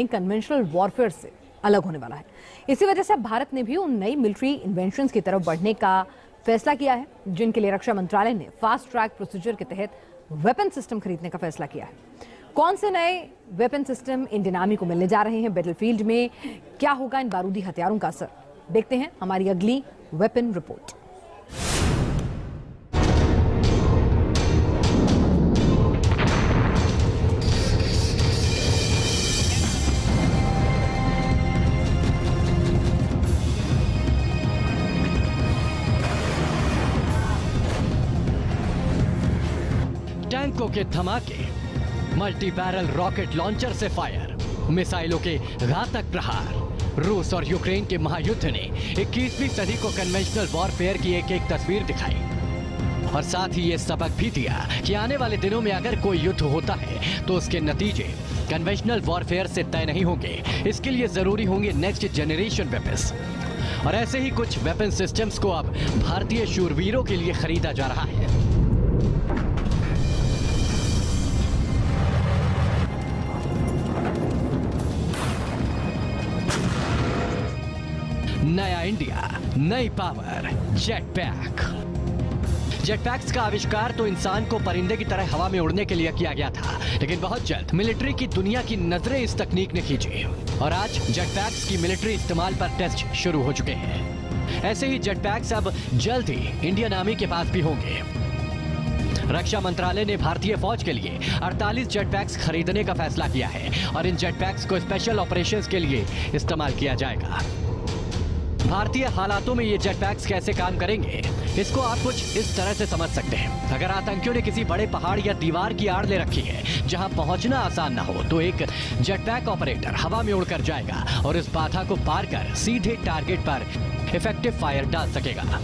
Conventional warfare से अलग होने वाला है। इसी वजह से भारत ने भी उन नई मिलिट्री इन्वेंशंस की तरफ बढ़ने का फैसला किया है, जिनके लिए रक्षा मंत्रालय ने फास्ट ट्रैक प्रोसीजर के तहत वेपन सिस्टम खरीदने का फैसला किया है। कौन से नए वेपन सिस्टम इंडियन आर्मी को मिलने जा रहे हैं, बैटलफील्ड में क्या होगा इन बारूदी हथियारों का असर, देखते हैं हमारी अगली वेपन रिपोर्ट। टैंकों के धमाके, मल्टी बैरल रॉकेट लॉन्चर से फायर, मिसाइलों के घातक प्रहार। रूस और यूक्रेन के महायुद्ध ने 21वीं सदी को कन्वेंशनल वॉरफेयर की एक एक तस्वीर दिखाई और साथ ही ये सबक भी दिया कि आने वाले दिनों में अगर कोई युद्ध होता है तो उसके नतीजे कन्वेंशनल वॉरफेयर से तय नहीं होंगे। इसके लिए जरूरी होंगे नेक्स्ट जनरेशन वेपन्स, और ऐसे ही कुछ वेपन सिस्टम्स को अब भारतीय शूरवीरों के लिए खरीदा जा रहा है। नया इंडिया, नई पावर, जेटपैक। जेटपैक्स का आविष्कार तो इंसान को परिंदे की तरह हवा में उड़ने के लिए किया गया था, लेकिन बहुत जल्द मिलिट्री की दुनिया की नजरें इस तकनीक ने खींची और आज जेटपैक्स की मिलिट्री इस्तेमाल पर टेस्ट शुरू हो चुके हैं। ऐसे ही जेटपैक्स अब जल्द ही इंडियन आर्मी के पास भी होंगे। रक्षा मंत्रालय ने भारतीय फौज के लिए 48 जेटपैक्स खरीदने का फैसला किया है और इन जेटपैक्स को स्पेशल ऑपरेशंस के लिए इस्तेमाल किया जाएगा। भारतीय हालातों में ये जेटपैक्स कैसे काम करेंगे, इसको आप कुछ इस तरह से समझ सकते हैं। अगर आतंकियों ने किसी बड़े पहाड़ या दीवार की आड़ ले रखी है जहां पहुंचना आसान ना हो, तो एक जेटपैक ऑपरेटर हवा में उड़कर जाएगा और इस बाधा को पार कर सीधे टारगेट पर इफेक्टिव फायर डाल सकेगा।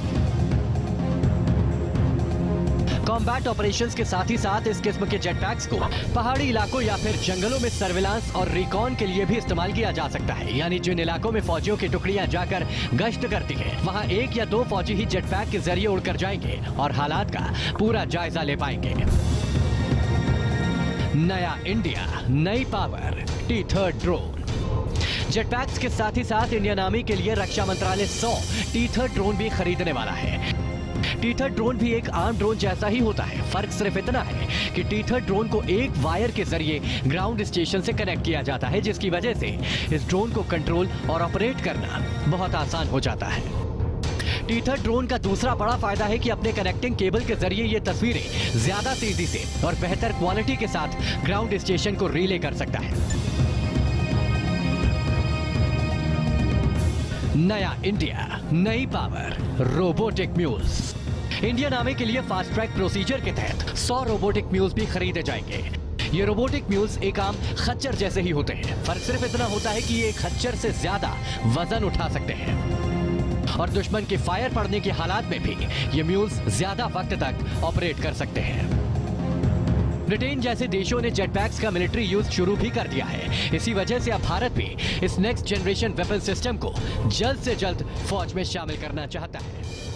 कॉम्बैट ऑपरेशंस के साथ ही साथ इस किस्म के जेटपैक्स को पहाड़ी इलाकों या फिर जंगलों में सर्विलांस और रिकॉन के लिए भी इस्तेमाल किया जा सकता है। यानी जिन इलाकों में फौजियों की टुकड़ियां जाकर गश्त करती है, वहां 1 या 2 फौजी ही जेटपैक के जरिए उड़कर जाएंगे और हालात का पूरा जायजा ले पाएंगे। नया इंडिया, नई पावर, T-3 ड्रोन। जेटपैक्स के साथ ही साथ इंडियन आर्मी के लिए रक्षा मंत्रालय 100 T-3 ड्रोन भी खरीदने वाला है। T-3 ड्रोन भी एक आम ड्रोन जैसा ही होता है, फर्क सिर्फ इतना है कि T-3 ड्रोन को एक वायर के जरिए ग्राउंड स्टेशन से कनेक्ट किया जाता है, जिसकी वजह से इस ड्रोन को कंट्रोल और ऑपरेट करना बहुत आसान हो जाता है। T-3 ड्रोन का दूसरा बड़ा फायदा है कि अपने कनेक्टिंग केबल के जरिए ये तस्वीरें ज्यादा तेजी से और बेहतर क्वालिटी के साथ ग्राउंड स्टेशन को रिले कर सकता है। नया इंडिया, नई power, robotic mules. Indian army के लिए फास्ट ट्रैक प्रोसीजर के तहत 100 रोबोटिक म्यूल्स भी खरीदे जाएंगे। ये रोबोटिक म्यूल्स एक आम खच्चर जैसे ही होते हैं, फर्क सिर्फ इतना होता है कि ये खच्चर से ज्यादा वजन उठा सकते हैं और दुश्मन के फायर पड़ने के हालात में भी ये म्यूल्स ज्यादा वक्त तक ऑपरेट कर सकते हैं। ब्रिटेन जैसे देशों ने जेटपैक्स का मिलिट्री यूज शुरू भी कर दिया है। इसी वजह से अब भारत भी इस नेक्स्ट जनरेशन वेपन सिस्टम को जल्द से जल्द फौज में शामिल करना चाहता है।